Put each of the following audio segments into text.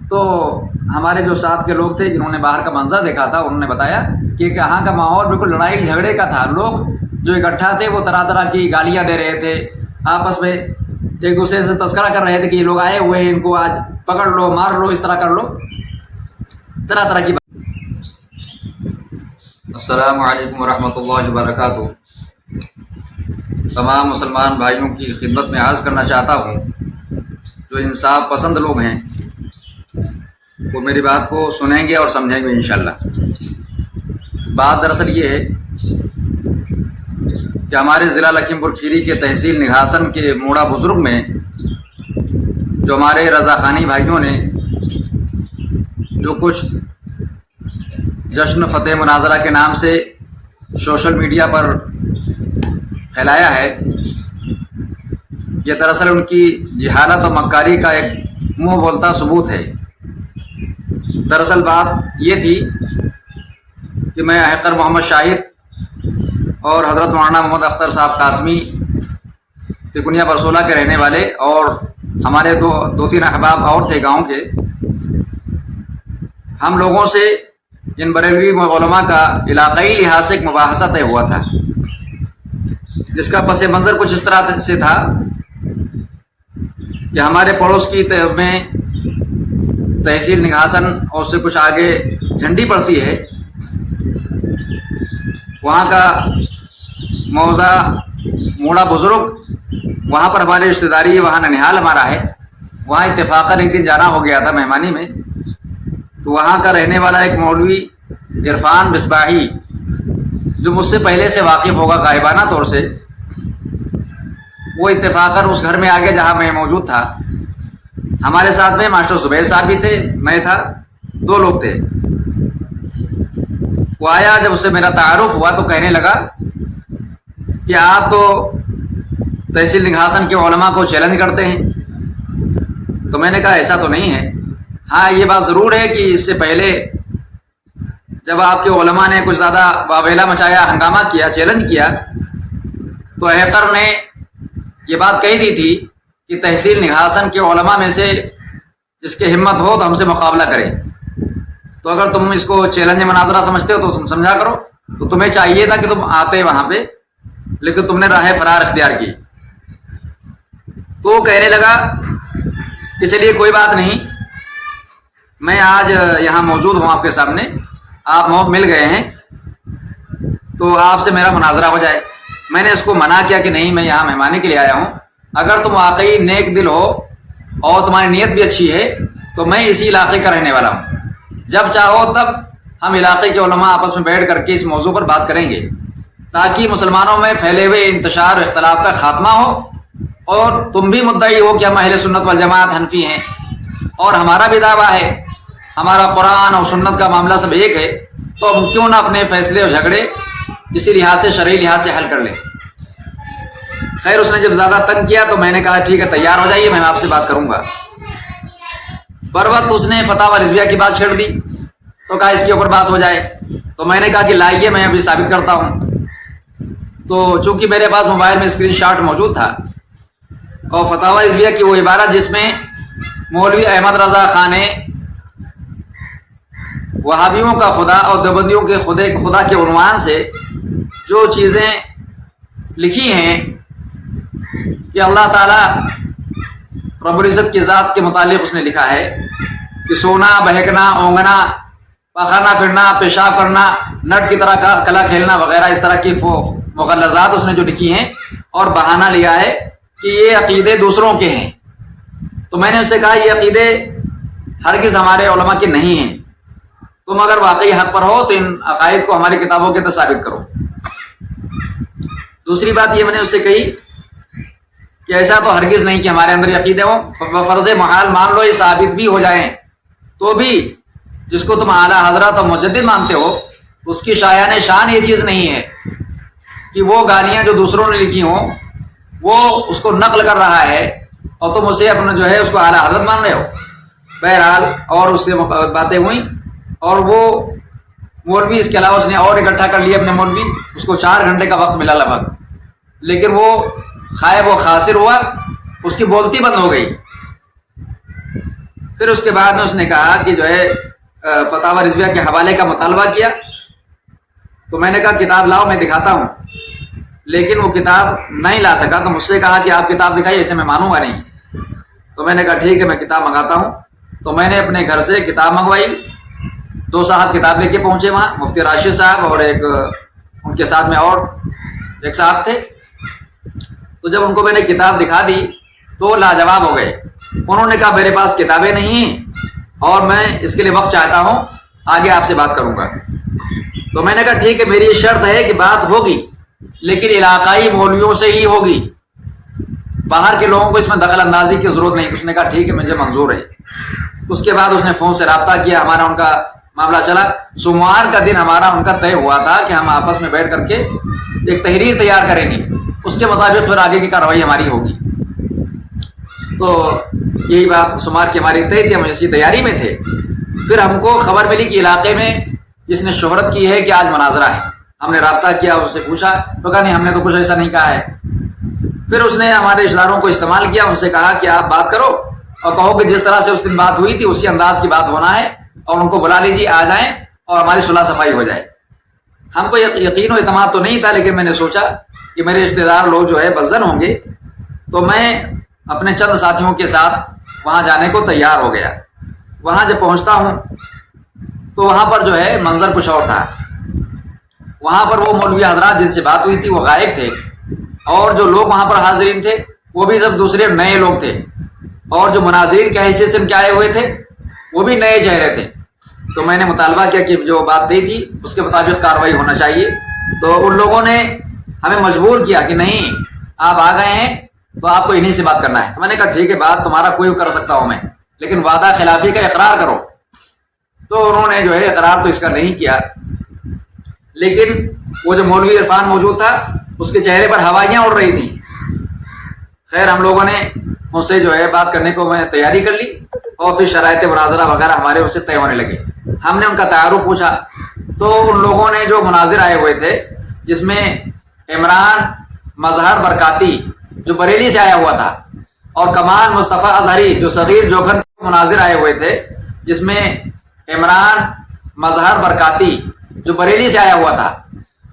تو ہمارے جو ساتھ کے لوگ تھے جنہوں نے باہر کا منظر دیکھا تھا، انہوں نے بتایا کہ یہاں کا ماحول بالکل لڑائی جھگڑے کا تھا. لوگ جو اکٹھا تھے وہ طرح طرح کی گالیاں دے رہے تھے، آپس میں ایک دوسرے سے تذکرہ کر رہے تھے کہ یہ لوگ آئے ہوئے ہیں، ان کو آج پکڑ لو، مار لو، اس طرح کر لو، طرح طرح کی بات. السلام علیکم ورحمۃ اللہ وبرکاتہ. تمام مسلمان بھائیوں کی خدمت میں عرض کرنا چاہتا ہوں جو انصاف پسند لوگ ہیں وہ میری بات کو سنیں گے اور سمجھیں گے انشاءاللہ. بات دراصل یہ ہے کہ ہمارے ضلع لکھیم پور کھیری کے تحصیل نگھاسن کے موڑا بزرگ میں جو ہمارے رضا خانی بھائیوں نے جو کچھ جشن فتح مناظرہ کے نام سے سوشل میڈیا پر پھیلایا ہے، یہ دراصل ان کی جہالت و مکاری کا ایک منہ بولتا ثبوت ہے. دراصل بات یہ تھی کہ میں احقر محمد شاہد اور حضرت مولانا محمد اختر صاحب قاسمی تکنیا برسولہ کے رہنے والے اور ہمارے دو تین احباب اور تھے گاؤں کے، ہم لوگوں سے ان بریلوی علماء کا علاقائی لحاظ سے ایک مباحثہ طے ہوا تھا، جس کا پس منظر کچھ اس طرح سے تھا کہ ہمارے پڑوس کی میں تحصیل نگھاسن اور اس سے کچھ آگے جھنڈی پڑتی ہے، وہاں کا موضع موڑا بزرگ، وہاں پر ہماری رشتہ داری ہے، وہاں ننہال ہمارا ہے. وہاں اتفاقاً ایک دن جانا ہو گیا تھا مہمانی میں، تو وہاں کا رہنے والا ایک مولوی عرفان مصباحی جو مجھ سے پہلے سے واقف ہوگا غائبانہ طور سے، وہ اتفاقاً اس گھر میں آگے جہاں میں موجود تھا، ہمارے ساتھ میں ماسٹر زبیر صاحب بھی تھے، میں تھا، دو لوگ تھے. وہ آیا، جب اس سے میرا تعارف ہوا تو کہنے لگا کہ آپ تو تحصیل نگھاسن کے علماء کو چیلنج کرتے ہیں. تو میں نے کہا ایسا تو نہیں ہے، ہاں یہ بات ضرور ہے کہ اس سے پہلے جب آپ کے علماء نے کچھ زیادہ واویلا مچایا، ہنگامہ کیا، چیلنج کیا، تو احقر نے یہ بات کہی دی تھی کہ تحصیل نگھاسن کے علماء میں سے جس کی ہمت ہو تو ہم سے مقابلہ کرے. تو اگر تم اس کو چیلنج مناظرہ سمجھتے ہو تو تم سمجھا کرو. تو تمہیں چاہیے تھا کہ تم آتے وہاں پہ، لیکن تم نے راہ فرار اختیار کی. تو وہ کہنے لگا کہ چلیے کوئی بات نہیں، میں آج یہاں موجود ہوں آپ کے سامنے، آپ مل گئے ہیں تو آپ سے میرا مناظرہ ہو جائے. میں نے اس کو منع کیا کہ نہیں، میں یہاں مہمانی کے لیے آیا ہوں، اگر تم واقعی نیک دل ہو اور تمہاری نیت بھی اچھی ہے تو میں اسی علاقے کا رہنے والا ہوں، جب چاہو تب ہم علاقے کے علماء آپس میں بیٹھ کر کے اس موضوع پر بات کریں گے تاکہ مسلمانوں میں پھیلے ہوئے انتشار اختلاف کا خاتمہ ہو، اور تم بھی مدعی ہو کہ ہم اہل سنت والجماعت حنفی ہیں اور ہمارا بھی دعویٰ ہے، ہمارا قرآن اور سنت کا معاملہ سب ایک ہے، تو ہم کیوں نہ اپنے فیصلے اور جھگڑے اسی لحاظ سے، شرعی لحاظ سے حل کر لیں. خیر اس نے جب زیادہ تنگ کیا تو میں نے کہا ٹھیک ہے، تیار ہو جائیے، میں آپ سے بات کروں گا. بر وقت اس نے فتح رضویہ کی بات چھیڑ دی، تو کہا اس کے اوپر بات ہو جائے. تو میں نے کہا کہ لائیے، میں ابھی ثابت کرتا ہوں. تو چونکہ میرے پاس موبائل میں اسکرین شاٹ موجود تھا اور فتح رضویہ کی وہ عبارت جس میں مولوی احمد رضا خان نے وہابیوں کا خدا اور دیوبندیوں کے خدا کے عنوان سے جو چیزیں لکھی ہیں کہ اللہ تعالیٰ رب العزت کی ذات کے متعلق اس نے لکھا ہے کہ سونا، بہکنا، اونگنا، پخانا پھرنا، پیشاب کرنا، نٹ کی طرح کلا کھیلنا وغیرہ اس طرح کی مغلظات اس نے جو لکھی ہیں، اور بہانہ لیا ہے کہ یہ عقیدے دوسروں کے ہیں. تو میں نے اس سے کہا یہ عقیدے ہرگز ہمارے علماء کے نہیں ہیں، تم اگر واقعی حق پر ہو تو ان عقائد کو ہماری کتابوں کے تحت ثابت کرو. دوسری بات یہ میں نے اس سے کہی کہ ایسا تو ہرگز نہیں کہ ہمارے اندر عقیدے ہوں، فرض محال مان لو یہ ثابت بھی ہو جائیں تو بھی جس کو تم اعلیٰ حضرت اور مجدد مانتے ہو اس کی شایان شان یہ چیز نہیں ہے کہ وہ گالیاں جو دوسروں نے لکھی ہوں وہ اس کو نقل کر رہا ہے اور تم اسے اپنا جو ہے اس کو اعلیٰ حضرت مان رہے ہو. بہرحال اور اس سے باتیں ہوئیں اور وہ مولوی اس کے علاوہ اس نے اور اکٹھا کر لیا اپنے مولوی، اس کو 4 گھنٹے کا وقت ملا لگ بھگ، لیکن وہ خائب و خاسر ہوا، اس کی بولتی بند ہو گئی. پھر اس کے بعد میں اس نے کہا کہ جو ہے فتاوی رضویہ کے حوالے کا مطالبہ کیا. تو میں نے کہا کتاب لاؤ میں دکھاتا ہوں، لیکن وہ کتاب نہیں لا سکا. تو مجھ سے کہا کہ آپ کتاب دکھائیے، اسے میں مانوں گا نہیں. تو میں نے کہا ٹھیک ہے میں کتاب منگاتا ہوں. تو میں نے اپنے گھر سے کتاب منگوائی. 2 صاحب کتاب لے کے پہنچے وہاں، مفتی راشد صاحب اور ایک ان کے ساتھ میں اور ایک صاحب تھے. تو جب ان کو میں نے کتاب دکھا دی تو لاجواب ہو گئے. انہوں نے کہا میرے پاس کتابیں نہیں ہیں اور میں اس کے لیے وقت چاہتا ہوں، آگے آپ سے بات کروں گا. تو میں نے کہا ٹھیک ہے، میری یہ شرط ہے کہ بات ہوگی لیکن علاقائی مولویوں سے ہی ہوگی، باہر کے لوگوں کو اس میں دخل اندازی کی ضرورت نہیں. اس نے کہا ٹھیک ہے مجھے منظور ہے. اس کے بعد اس نے فون سے رابطہ کیا، ہمارا ان کا معاملہ چلا. سوموار کا دن ہمارا ان کا طے ہوا تھا کہ ہم آپس میں بیٹھ کر کے ایک تحریر تیار کریں گے، اس کے مطابق پھر آگے کی کارروائی ہماری ہوگی. تو یہی بات سوموار کی ہماری طے تھی، ہم اسی تیاری میں تھے. پھر ہم کو خبر ملی کہ علاقے میں جس نے شہرت کی ہے کہ آج مناظرہ ہے. ہم نے رابطہ کیا، اس سے پوچھا تو کہا نہیں ہم نے تو کچھ ایسا نہیں کہا ہے. پھر اس نے ہمارے اشاروں کو استعمال کیا، ان سے کہا کہ آپ بات کرو اور کہو کہ جس طرح سے اس دن بات ہوئی تھی اسی انداز کی بات ہونا ہے، اور ان کو بلا لیجیے آ جائیں اور ہماری صلح صفائی ہو جائے. ہم کو یقین و اعتماد تو نہیں تھا، لیکن میں نے سوچا کہ میرے رشتے دار لوگ جو ہے بزن ہوں گے، تو میں اپنے چند ساتھیوں کے ساتھ وہاں جانے کو تیار ہو گیا. وہاں جب پہنچتا ہوں تو وہاں پر جو ہے منظر کچھ اور تھا. وہاں پر وہ مولوی حضرات جن سے بات ہوئی تھی وہ غائب تھے، اور جو لوگ وہاں پر حاضرین تھے وہ بھی سب دوسرے نئے لوگ تھے، اور جو مناظرین کی حیثیت سے ان کے آئے ہوئے تھے وہ بھی نئے چہرے تھے. تو میں نے مطالبہ کیا کہ جو بات دی تھی اس کے مطابق کارروائی ہونا چاہیے. تو ان لوگوں نے ہمیں مجبور کیا کہ نہیں آپ آ گئے ہیں تو آپ کو انہیں سے بات کرنا ہے. میں نے کہا ٹھیک ہے بات تمہارا کوئی کر سکتا ہوں میں، لیکن وعدہ خلافی کا اقرار کرو. تو انہوں نے جو ہے اقرار تو اس کا نہیں کیا، لیکن وہ جو مولوی عرفان موجود تھا اس کے چہرے پر ہوائیاں اڑ رہی تھیں. خیر ہم لوگوں نے ان سے جو ہے بات کرنے کو میں تیاری کر لی، اور پھر شرائط مناظرہ وغیرہ ہمارے اس سے طے ہونے لگے. ہم نے ان کا تعارف پوچھا تو ان لوگوں نے جو مناظر آئے ہوئے تھے جس میں عمران مظہر برکاتی جو بریلی سے آیا ہوا تھا، اور کمال مصطفیٰ اظہری جو صغیر جوکھن مناظر آئے ہوئے تھے، جس میں عمران مظہر برکاتی جو بریلی سے آیا ہوا تھا،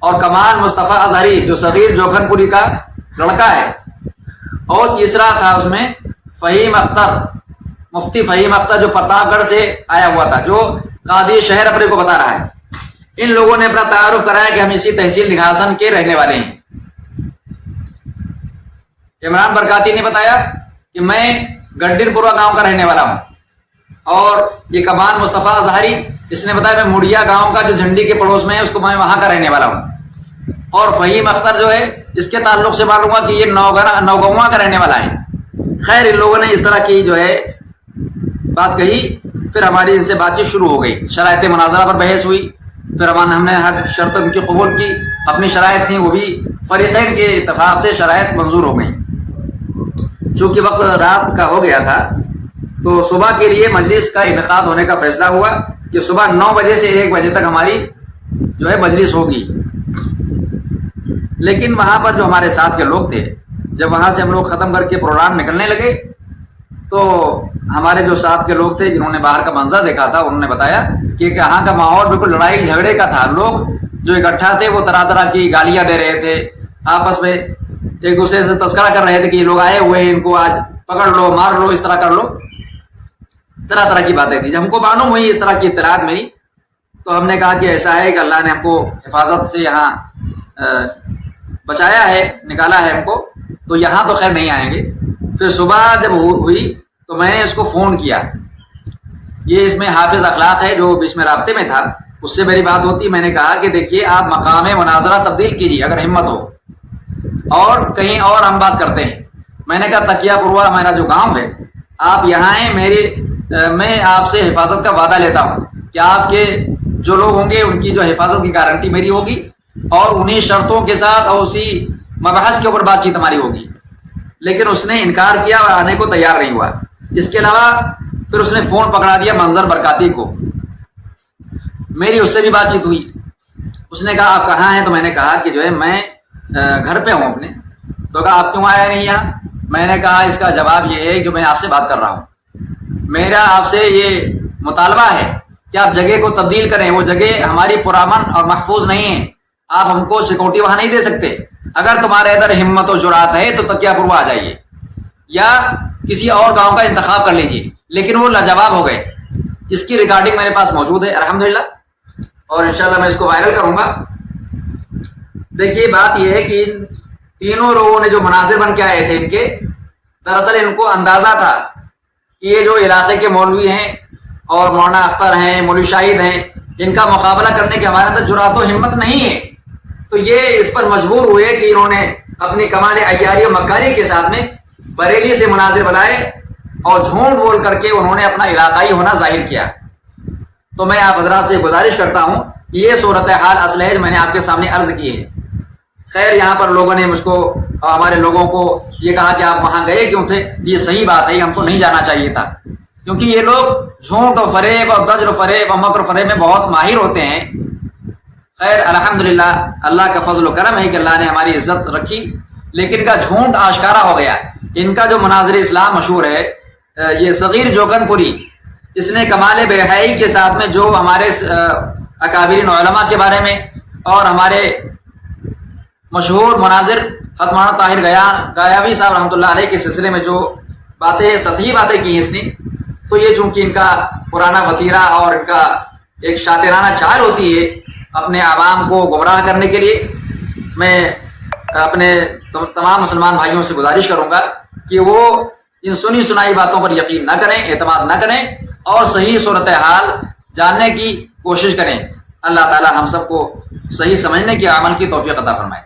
اور کمال مصطفیٰ اظہری جو صغیر جوکھن پوری کا لڑکا ہے، اور تیسرا تھا اس میں فہیم اختر، مفتی فہیم اختر جو پرتاپ گڑھ سے آیا ہوا تھا، جو قاضی شہر اپنے کو بتا رہا ہے. ان لوگوں نے اپنا تعارف کرایا کہ ہم اسی تحصیل نگھاسن کے رہنے والے ہیں. عمران برکاتی نے بتایا کہ میں گڈر پورا گاؤں کا رہنے والا ہوں، اور یہ کمال مصطفیٰ اظہری اس نے بتایا میں مڑیا گاؤں کا جو جھنڈی کے پڑوس میں ہے اس کو میں وہاں کا رہنے والا ہوں، اور فہیم اختر جو ہے اس کے تعلق سے معلوم ہوا کہ یہ نوگواں کا رہنے والا ہے. خیر ان لوگوں نے اس طرح کی جو ہے بات کہی. پھر ہماری ان سے بات چیت شروع ہو گئی، شرائط مناظرہ پر بحث ہوئی. پھر ہم نے ہر شرط ان کی قبول کی، اپنی شرائط تھیں وہ بھی فریقین کے اتفاق سے شرائط منظور ہو گئیں. چونکہ وقت رات کا ہو گیا تھا تو صبح کے لیے مجلس کا انعقاد ہونے کا فیصلہ ہوا کہ صبح 9 بجے سے 1 بجے تک ہماری جو ہے مجلس ہوگی. لیکن وہاں پر جو ہمارے ساتھ کے لوگ تھے، جب وہاں سے ہم لوگ ختم کر کے پروگرام نکلنے لگے تو ہمارے جو ساتھ کے لوگ تھے جنہوں نے باہر کا منظر دیکھا تھا انہوں نے بتایا کہ یہاں کا ماحول بالکل لڑائی جھگڑے کا تھا. لوگ جو اکٹھا تھے وہ طرح طرح کی گالیاں دے رہے تھے، آپس میں ایک دوسرے سے تذکرہ کر رہے تھے کہ یہ لوگ آئے ہوئے ہیں ان کو آج پکڑ لو مار لو اس طرح کر لو، طرح طرح کی باتیں تھیں. جب ہم کو معلوم ہوئی اس طرح کی اطلاعات میری تو ہم نے کہا کہ ایسا ہے کہ اللہ نے ہم کو حفاظت سے یہاں بچایا ہے، نکالا ہے ہم کو، تو یہاں تو خیر نہیں آئیں گے. پھر صبح جب ہوئی تو میں نے اس کو فون کیا. یہ اس میں حافظ اخلاق ہے جو بیچ میں رابطے میں تھا، اس سے میری بات ہوتی. میں نے کہا کہ دیکھیے آپ مقام مناظرہ تبدیل کیجیے اگر ہمت ہو، اور کہیں اور ہم بات کرتے ہیں. میں نے کہا تکیہ پوروا ہمارا جو گاؤں ہے، آپ یہاں ہیں، میں آپ سے حفاظت کا وعدہ لیتا ہوں کہ آپ کے جو لوگ ہوں گے ان کی جو حفاظت کی گارنٹی میری ہوگی، اور انہی شرطوں کے ساتھ اور اسی مباحث کے اوپر بات چیت ہماری ہوگی. لیکن اس نے انکار کیا اور آنے کو تیار نہیں ہوا. اس کے علاوہ پھر اس نے فون پکڑا دیا منظر برکاتی کو. میری اس سے بھی بات چیت ہوئی. اس نے کہا آپ کہاں ہیں؟ تو میں نے کہا کہ جو ہے میں گھر پہ ہوں اپنے. تو کہا آپ کیوں آیا نہیں یہاں؟ میں نے کہا اس کا جواب یہ ہے جو میں آپ سے بات کر رہا ہوں. میرا آپ سے یہ مطالبہ ہے کہ آپ جگہ کو تبدیل کریں. وہ جگہ ہماری پرامن اور محفوظ نہیں ہے. آپ ہم کو سیکورٹی وہاں نہیں دے سکتے. اگر تمہارے ادھر ہمت و جرات ہے تو تکیہ پور آ جائیے یا کسی اور گاؤں کا انتخاب کر لیجیے. لیکن وہ لاجواب ہو گئے. اس کی ریکارڈنگ میرے پاس موجود ہے الحمدللہ, اور انشاءاللہ میں اس کو وائرل کروں گا. دیکھیے بات یہ ہے کہ ان تینوں لوگوں نے جو مناظر بن کے آئے تھے, ان کے دراصل ان کو اندازہ تھا کہ یہ جو علاقے کے مولوی ہیں اور مولانا اختر ہیں, مولوی شاہد ہیں, ان کا مقابلہ کرنے کے ہمارے اندر جرات و ہمت نہیں ہے. تو یہ اس پر مجبور ہوئے کہ انہوں نے اپنی کمال عیاری و مکاری کے ساتھ میں بریلی سے مناظر بنائے اور جھوٹ بول کر کے انہوں نے اپنا علاقائی ہونا ظاہر کیا. تو میں آپ حضرات سے گزارش کرتا ہوں کہ یہ صورتحال اصل ہے جو میں نے آپ کے سامنے عرض کی ہے. خیر یہاں پر لوگوں نے مجھ کو, ہمارے لوگوں کو یہ کہا کہ آپ وہاں گئے کیوں تھے. یہ صحیح بات ہے, ہم کو نہیں جانا چاہیے تھا, کیونکہ یہ لوگ جھوٹ و فریب اور دجل و فریب اور مکر و فریب میں بہت ماہر ہوتے ہیں. خیر الحمدللہ اللہ کا فضل و کرم ہے کہ اللہ نے ہماری عزت رکھی, لیکن ان کا جھوٹ آشکارا ہو گیا. ان کا جو مناظر اسلام مشہور ہے, یہ صغیر جوگن پوری, اس نے کمال بے حیائی کے ساتھ میں جو ہمارے اکابرین علماء کے بارے میں اور ہمارے مشہور مناظر حضرت مولانا طاہر غیاوی صاحب رحمۃ اللہ علیہ کے سلسلے میں جو باتیں سطحی باتیں کی ہیں اس نے, تو یہ چونکہ ان کا پرانا وتیرہ اور ان کا ایک شاطرانہ چال ہوتی ہے اپنے عوام کو گمراہ کرنے کے لیے, میں اپنے تمام مسلمان بھائیوں سے گزارش کروں گا کہ وہ ان سنی سنائی باتوں پر یقین نہ کریں, اعتماد نہ کریں, اور صحیح صورتحال جاننے کی کوشش کریں. اللہ تعالی ہم سب کو صحیح سمجھنے کی عمل کی توفیق عطا فرمائے.